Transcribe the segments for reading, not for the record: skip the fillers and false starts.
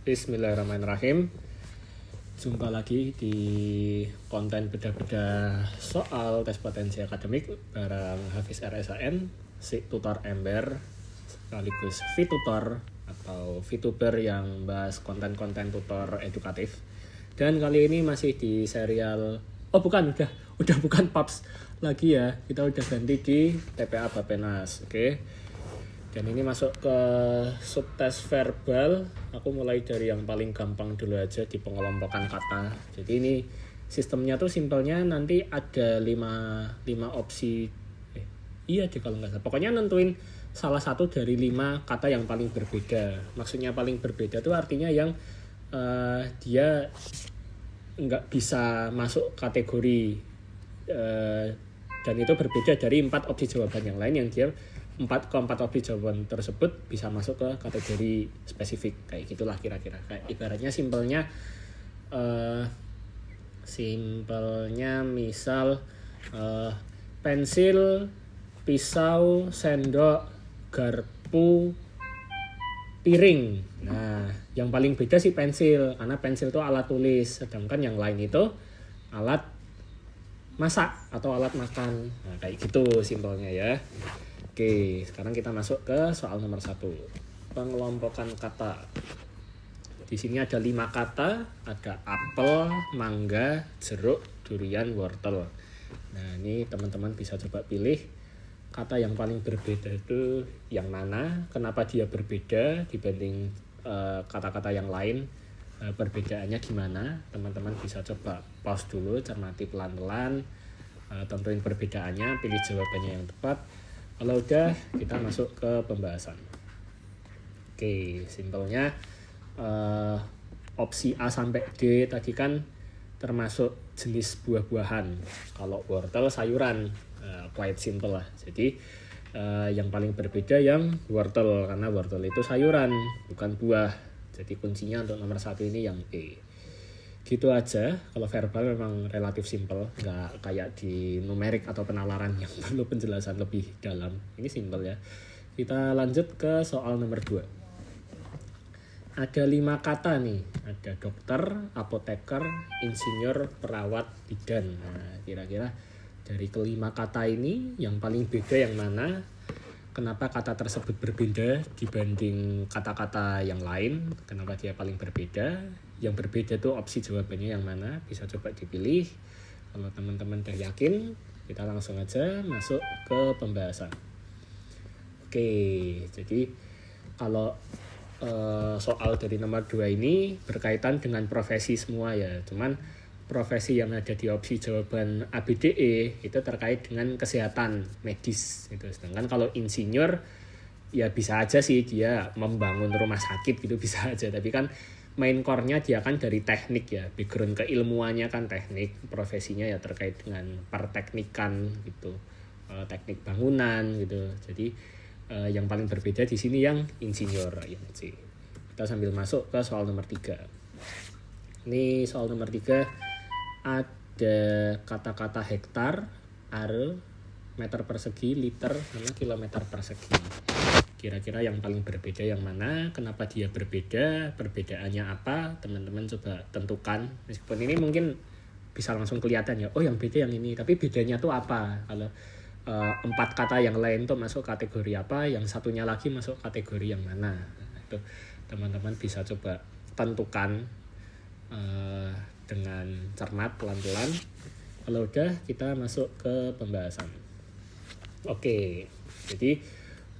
Bismillahirrahmanirrahim. Jumpa lagi di konten beda-beda soal tes potensi akademik bareng Hafiz RSAN, si tutor ember sekaligus VTutor atau VTuber yang bahas konten-konten tutor edukatif. Dan kali ini masih di serial udah bukan PAPS lagi ya. Kita udah ganti di TPA Bapenas, oke. Dan ini masuk ke subtes verbal. Aku mulai dari yang paling gampang dulu aja di pengelompokan kata. Jadi ini sistemnya tuh simpelnya nanti ada 5 opsi. Iya deh kalau nggak salah. Pokoknya nentuin salah satu dari 5 kata yang paling berbeda. Maksudnya paling berbeda tuh artinya yang dia nggak bisa masuk kategori dan itu berbeda dari 4 opsi jawaban yang lain yang dia 4 opsi jawaban tersebut bisa masuk ke kategori spesifik. Kayak gitulah kira-kira. Kayak ibaratnya simpelnya misal pensil, pisau, sendok, garpu, piring. Nah, yang paling beda sih pensil, karena pensil itu alat tulis, sedangkan yang lain itu alat masak atau alat makan. Nah, kayak gitu simpelnya ya. Oke, sekarang kita masuk ke soal nomor 1. Pengelompokan kata. Di sini ada 5 kata, ada apel, mangga, jeruk, durian, wortel. Nah, ini teman-teman bisa coba pilih kata yang paling berbeda itu yang mana, kenapa dia berbeda dibanding kata-kata yang lain, perbedaannya gimana. Teman-teman bisa coba pause dulu, cermati pelan-pelan, tentuin perbedaannya, pilih jawabannya yang tepat. Kalau udah, kita masuk ke pembahasan. Oke, simpelnya opsi A sampai D tadi kan termasuk jenis buah-buahan. Kalau wortel sayuran, quite simple lah. Jadi yang paling berbeda yang wortel, karena wortel itu sayuran, bukan buah. Jadi kuncinya untuk nomor 1 ini yang E. Gitu aja. Kalau verbal memang relatif simple, nggak kayak di numerik atau penalaran yang perlu penjelasan lebih dalam. Ini simple ya. Kita lanjut ke soal nomor 2. Ada 5 kata nih. Ada dokter, apoteker, insinyur, perawat, bidan. Nah, kira-kira dari kelima kata ini yang paling beda yang mana? Kenapa kata tersebut berbeda dibanding kata-kata yang lain? Kenapa dia paling berbeda? Yang berbeda tuh opsi jawabannya yang mana? Bisa coba dipilih. Kalau teman-teman udah yakin, kita langsung aja masuk ke pembahasan. Oke, jadi kalau soal dari nomor 2 ini berkaitan dengan profesi semua ya. Cuman profesi yang ada di opsi jawaban ABDE itu terkait dengan kesehatan medis gitu. Sedangkan kalau insinyur ya bisa aja sih dia membangun rumah sakit gitu, bisa aja. Tapi kan main core-nya dia kan dari teknik ya, background keilmuannya kan teknik, profesinya ya terkait dengan perteknikan gitu, teknik bangunan gitu. Jadi yang paling berbeda di sini yang insinyur ya sih. Kita sambil masuk ke soal nomor 3. Ini soal nomor 3 ada kata-kata hektar, are, meter persegi, liter, sama kilometer persegi. Kira-kira yang paling berbeda yang mana? Kenapa dia berbeda? Perbedaannya apa? Teman-teman coba tentukan. Meskipun ini mungkin bisa langsung kelihatan ya. Oh, yang beda yang ini. Tapi bedanya tuh apa? Kalau 4 kata yang lain tuh masuk kategori apa? Yang satunya lagi masuk kategori yang mana? Itu teman-teman bisa coba tentukan dengan cermat pelan-pelan. Kalau udah, kita masuk ke pembahasan. Oke, jadi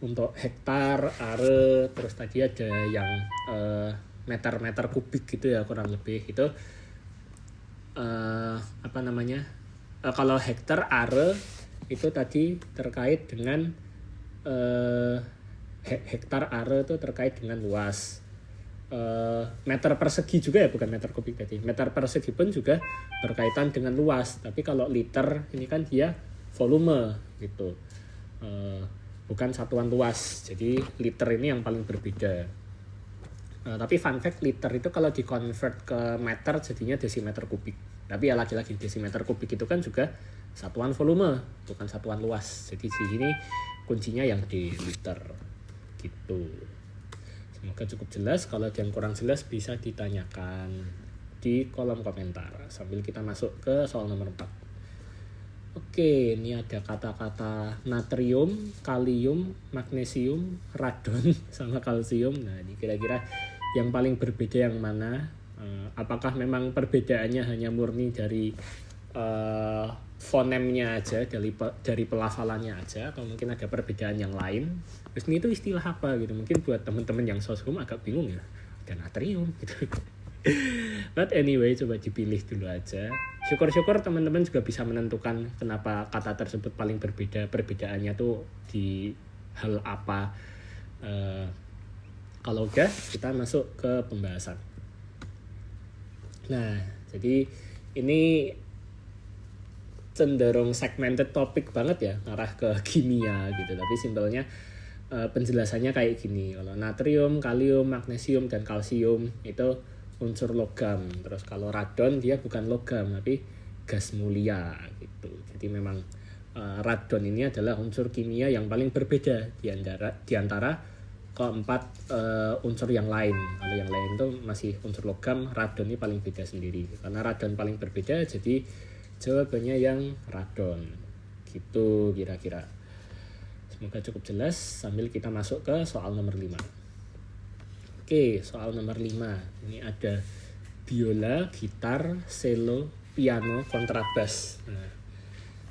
untuk hektar, are, terus tadi ada yang meter kubik gitu ya kurang lebih itu kalau hektar, are itu tadi terkait dengan hektar, are itu terkait dengan luas. Meter persegi juga ya, bukan meter kubik tadi. Meter persegi pun juga berkaitan dengan luas. Tapi kalau liter ini kan dia volume gitu, bukan satuan luas. Jadi liter ini yang paling berbeda. Tapi fun fact, liter itu kalau di-convert ke meter jadinya desimeter kubik. Tapi ya lagi-lagi desimeter kubik itu kan juga satuan volume, bukan satuan luas. Jadi di sini kuncinya yang di liter gitu. Semoga cukup jelas. Kalau ada yang kurang jelas bisa ditanyakan di kolom komentar sambil kita masuk ke soal nomor 4. Oke, ini ada kata-kata natrium, kalium, magnesium, radon, sama kalsium. Nah, ini kira-kira yang paling berbeda yang mana? Apakah memang perbedaannya hanya murni dari fonemnya aja, dari pelafalannya aja, atau mungkin ada perbedaan yang lain? Terus ini itu istilah apa gitu? Mungkin buat teman-teman yang soshum agak bingung ya, ada natrium gitu. But anyway, coba dipilih dulu aja. Syukur-syukur teman-teman juga bisa menentukan kenapa kata tersebut paling berbeda. Perbedaannya tuh di hal apa. Kalau udah, kita masuk ke pembahasan. Nah, jadi ini cenderung segmented topik banget ya, ngarah ke kimia gitu. Tapi simpelnya penjelasannya kayak gini. Kalau natrium, kalium, magnesium, dan kalsium itu unsur logam. Terus kalau radon dia bukan logam tapi gas mulia gitu. Jadi memang radon ini adalah unsur kimia yang paling berbeda di antara keempat unsur yang lain. Kalau yang lain itu masih unsur logam, radon ini paling beda sendiri. Karena radon paling berbeda, jadi jawabannya yang radon. Gitu kira-kira. Semoga cukup jelas sambil kita masuk ke soal nomor 5. Oke, soal nomor 5. Ini ada biola, gitar, cello, piano, kontrabas. Nah,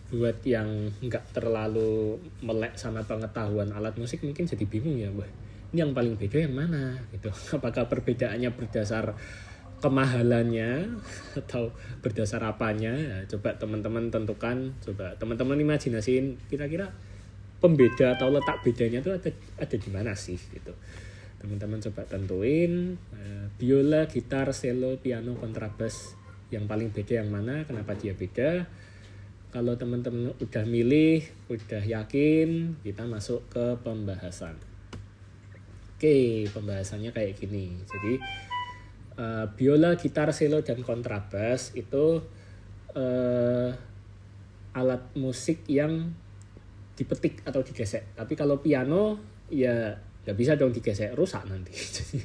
buat yang nggak terlalu melek sama pengetahuan alat musik mungkin jadi bingung ya, Mbak. Ini yang paling beda yang mana gitu. Apakah perbedaannya berdasar kemahalannya atau berdasar apanya? Ya, coba teman-teman tentukan, coba teman-teman imajinasiin kira-kira pembeda atau letak bedanya tuh ada di mana sih gitu. Teman-teman coba tentuin biola, gitar, cello, piano, kontrabas yang paling beda yang mana, kenapa dia beda. Kalau teman-teman udah milih, udah yakin, kita masuk ke pembahasan. Oke, pembahasannya kayak gini. Jadi biola, gitar, cello, dan kontrabas itu alat musik yang dipetik atau digesek. Tapi kalau piano ya nggak bisa dong digesek, rusak nanti. Jadi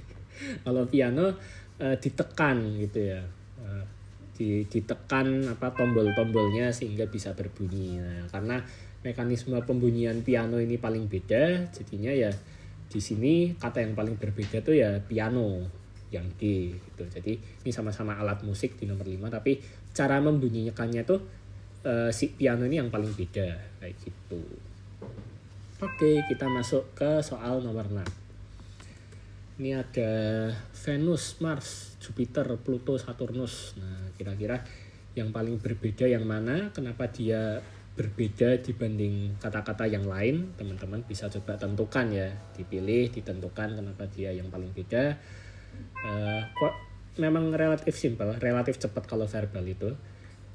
kalau piano ditekan gitu ya, ditekan tombol-tombolnya sehingga bisa berbunyi. Nah, karena mekanisme pembunyian piano ini paling beda, jadinya ya di sini kata yang paling berbeda tuh ya piano yang D gitu. Jadi ini sama-sama alat musik di nomor 5, tapi cara membunyikannya tuh si piano ini yang paling beda kayak gitu. Oke, kita masuk ke soal nomor 6. Ini ada Venus, Mars, Jupiter, Pluto, Saturnus. Nah, kira-kira yang paling berbeda yang mana? Kenapa dia berbeda dibanding kata-kata yang lain? Teman-teman bisa coba tentukan ya, dipilih, ditentukan kenapa dia yang paling beda. Kok memang relatif simpel, relatif cepat kalau verbal itu.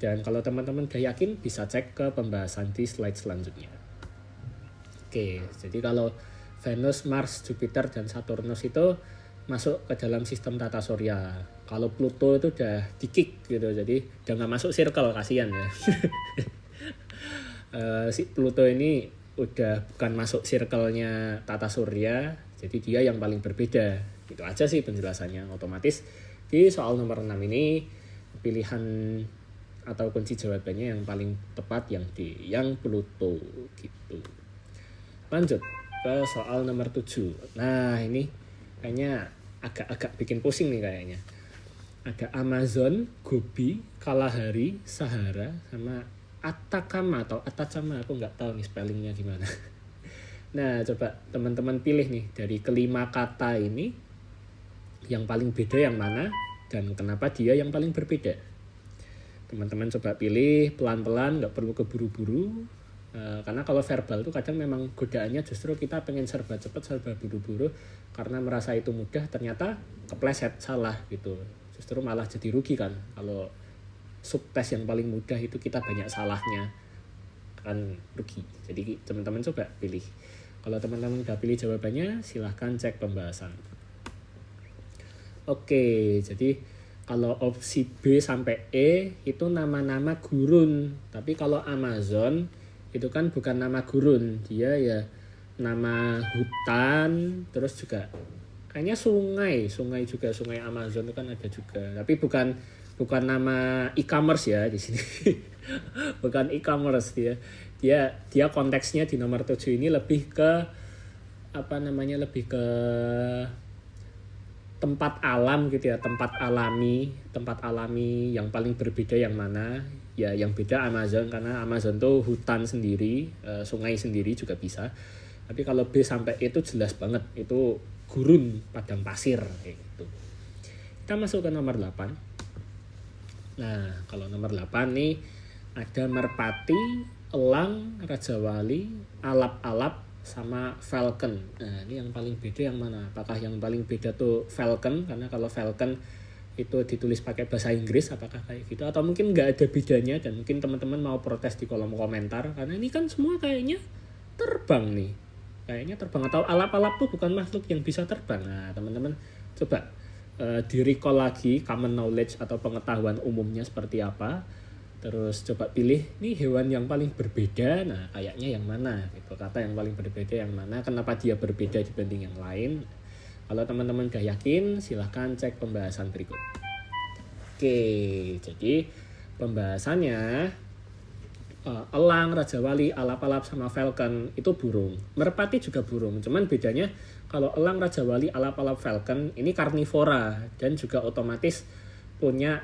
Dan kalau teman-teman udah yakin bisa cek ke pembahasan di slide selanjutnya. Oke, jadi kalau Venus, Mars, Jupiter, dan Saturnus itu masuk ke dalam sistem tata surya. Kalau Pluto itu udah di-kick gitu, jadi udah nggak masuk circle, kasihan ya. Si Pluto ini udah bukan masuk circle-nya tata surya, jadi dia yang paling berbeda. Gitu aja sih penjelasannya. Otomatis di soal nomor 6 ini pilihan atau kunci jawabannya yang paling tepat yang D, yang Pluto gitu. Lanjut ke soal nomor 7. Nah, ini kayaknya agak bikin pusing nih kayaknya. Ada Amazon, Gobi, Kalahari, Sahara, sama Atacama atau Atacama, aku nggak tahu nih spellingnya gimana. Nah, coba teman-teman pilih nih dari kelima kata ini yang paling beda yang mana dan kenapa dia yang paling berbeda. Teman-teman coba pilih pelan-pelan, nggak perlu keburu-buru. Karena kalau verbal itu kadang memang godaannya justru kita pengen serba cepat, serba buru-buru karena merasa itu mudah, ternyata kepleset, salah gitu. Justru malah jadi rugi kan kalau subtes yang paling mudah itu kita banyak salahnya, kan rugi. Jadi teman-teman coba pilih. Kalau teman-teman udah pilih jawabannya, silahkan cek pembahasan. Oke, jadi kalau opsi B sampai E itu nama-nama gurun, tapi kalau Amazon itu kan bukan nama gurun, dia ya nama hutan, terus juga kayaknya sungai juga, sungai Amazon itu kan ada juga, tapi bukan nama e-commerce ya di sini. Bukan e-commerce dia konteksnya di nomor 7 ini lebih ke apa namanya, lebih ke tempat alam gitu ya, tempat alami yang paling berbeda yang mana ya. Yang beda Amazon, karena Amazon tuh hutan sendiri, sungai sendiri juga bisa, tapi kalau B sampai E itu jelas banget itu gurun padang pasir kayak gitu. Kita masuk ke nomor 8. Nah kalau nomor 8 nih ada merpati, elang, raja wali, alap-alap, sama falcon. Nah ini yang paling beda yang mana? Apakah yang paling beda tuh falcon, karena kalau falcon itu ditulis pakai bahasa Inggris, apakah kayak gitu, atau mungkin nggak ada bedanya dan mungkin teman-teman mau protes di kolom komentar, karena ini kan semua kayaknya terbang nih, kayaknya terbang, atau alap-alap tuh bukan makhluk yang bisa terbang. Nah teman-teman coba di-recall lagi common knowledge atau pengetahuan umumnya seperti apa, terus coba pilih nih hewan yang paling berbeda. Nah kayaknya yang mana gitu, kata yang paling berbeda yang mana, kenapa dia berbeda dibanding yang lain. Kalau teman-teman udah yakin silahkan cek pembahasan berikut. Oke, jadi pembahasannya elang, raja wali, alap-alap sama falcon itu burung. Merpati juga burung, cuman bedanya kalau elang, raja wali, alap-alap, falcon ini karnivora dan juga otomatis punya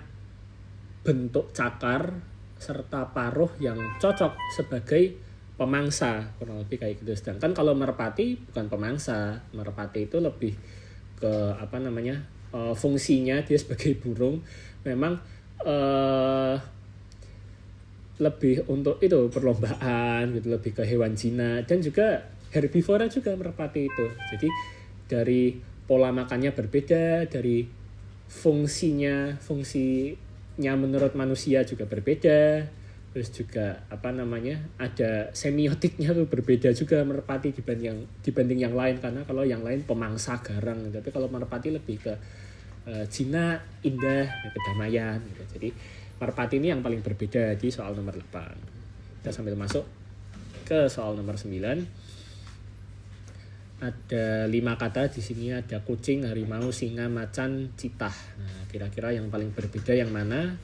bentuk cakar serta paruh yang cocok sebagai pemangsa, kurang lebih kayak gitu. Sedangkan kalau merpati bukan pemangsa, merpati itu lebih ke apa namanya, fungsinya dia sebagai burung memang lebih untuk itu perlombaan gitu, lebih ke hewan jinak dan juga herbivora juga merpati itu. Jadi dari pola makannya berbeda, dari fungsinya menurut manusia juga berbeda, terus juga apa namanya, ada semiotiknya tuh berbeda juga merpati dibanding yang lain, karena kalau yang lain pemangsa garang, tapi kalau merpati lebih ke jinak, indah, kedamaian gitu. Jadi merpati ini yang paling berbeda di soal nomor 8. Kita sambil masuk ke soal nomor 9. Ada 5 kata di sini, ada kucing, harimau, singa, macan, citah. Nah, kira-kira yang paling berbeda yang mana?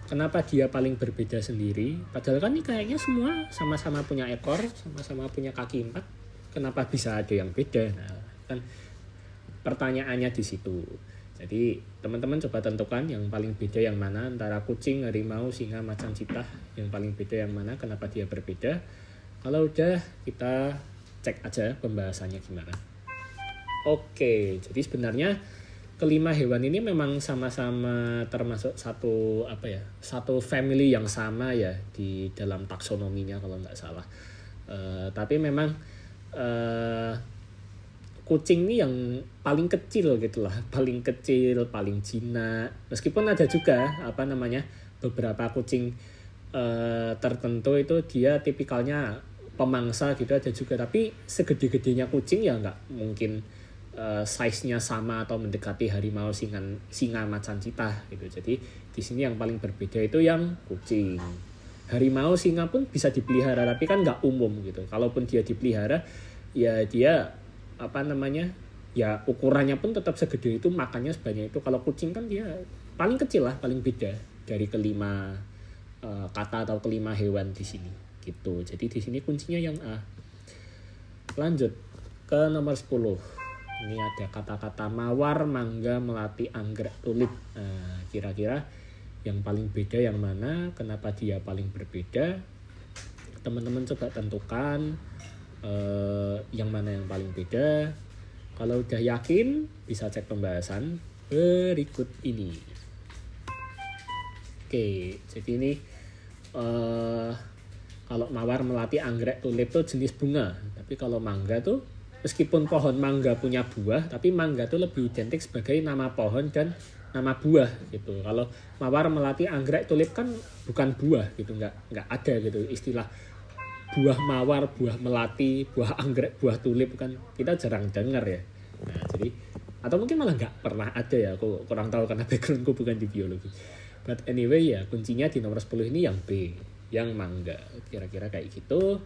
Kenapa dia paling berbeda sendiri? Padahal kan ini kayaknya semua sama-sama punya ekor, sama-sama punya kaki 4. Kenapa bisa ada yang beda? Nah, kan pertanyaannya di situ. Jadi teman-teman coba tentukan yang paling beda yang mana antara kucing, harimau, singa, macan, citah. Yang paling beda yang mana? Kenapa dia berbeda? Kalau udah, kita cek aja pembahasannya gimana. Oke, jadi sebenarnya kelima hewan ini memang sama-sama termasuk satu family yang sama ya di dalam taksonominya kalau nggak salah. Tapi memang kucing ini yang paling kecil gitulah, paling kecil, paling jinak. Meskipun ada juga beberapa kucing tertentu itu dia tipikalnya pemangsa gitu ada juga, tapi segede-gedenya kucing ya nggak mungkin size-nya sama atau mendekati harimau, singa, macan, citah gitu. Jadi di sini yang paling berbeda itu yang kucing. Harimau, singa pun bisa dipelihara tapi kan nggak umum gitu. Kalaupun dia dipelihara ya dia ya ukurannya pun tetap segede itu, makannya sebanyak itu. Kalau kucing kan dia paling kecil lah, paling beda dari kelima kata atau kelima hewan di sini gitu. Jadi di sini kuncinya yang A. Lanjut ke nomor 10. Ini ada kata-kata mawar, mangga, melati, anggrek, tulip. Nah, kira-kira yang paling beda yang mana? Kenapa dia paling berbeda? Teman-teman coba tentukan yang mana yang paling beda. Kalau udah yakin bisa cek pembahasan berikut ini. Oke, jadi ini kalau mawar, melati, anggrek, tulip tuh jenis bunga. Tapi kalau mangga tuh meskipun pohon mangga punya buah, tapi mangga tuh lebih identik sebagai nama pohon dan nama buah gitu. Kalau mawar, melati, anggrek, tulip kan bukan buah gitu, nggak ada gitu istilah buah mawar, buah melati, buah anggrek, buah tulip, kan kita jarang dengar ya. Nah, jadi atau mungkin malah nggak pernah ada ya, aku kurang tahu karena backgroundku bukan di biologi. But anyway ya, kuncinya di nomor 10 ini yang B, yang mangga. Kira-kira kayak gitu.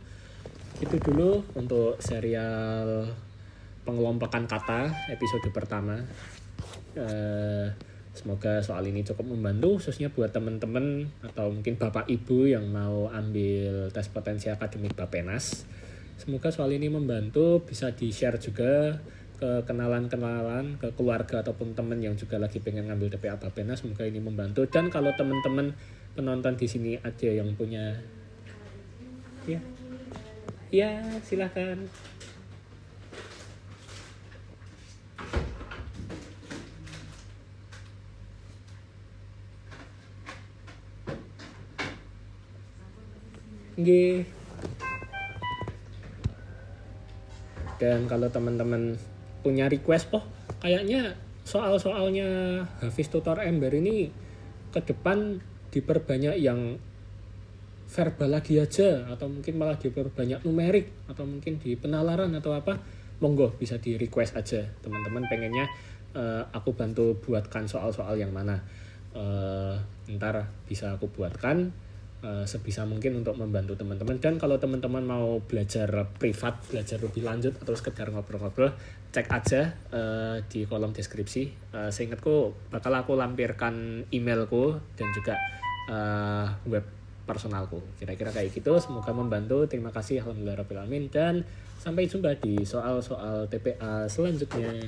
Itu dulu untuk serial pengelompokan kata episode pertama. Semoga soal ini cukup membantu, khususnya buat teman-teman atau mungkin bapak ibu yang mau ambil tes potensi akademik Bapenas. Semoga soal ini membantu, bisa di-share juga ke kenalan-kenalan, ke keluarga ataupun teman yang juga lagi pengen ngambil TPA Bapenas. Semoga ini membantu. Dan kalau teman-teman penonton di sini ada yang punya, ya silahkan. Nggih. Dan kalau teman-teman punya request, kayaknya soal-soalnya Hafiz Tutor Ember ini ke depan diperbanyak yang verbal lagi aja, atau mungkin malah diperbanyak numerik, atau mungkin di penalaran atau apa, monggo bisa di request aja teman-teman pengennya aku bantu buatkan soal-soal yang mana. Ntar bisa aku buatkan sebisa mungkin untuk membantu teman-teman. Dan kalau teman-teman mau belajar privat, belajar lebih lanjut atau sekedar ngobrol-ngobrol, cek aja di kolom deskripsi. Seingatku bakal aku lampirkan emailku dan juga web personalku. Kira-kira kayak gitu. Semoga membantu. Terima kasih, alhamdulillahirabbil alamin, dan sampai jumpa di soal-soal TPA selanjutnya.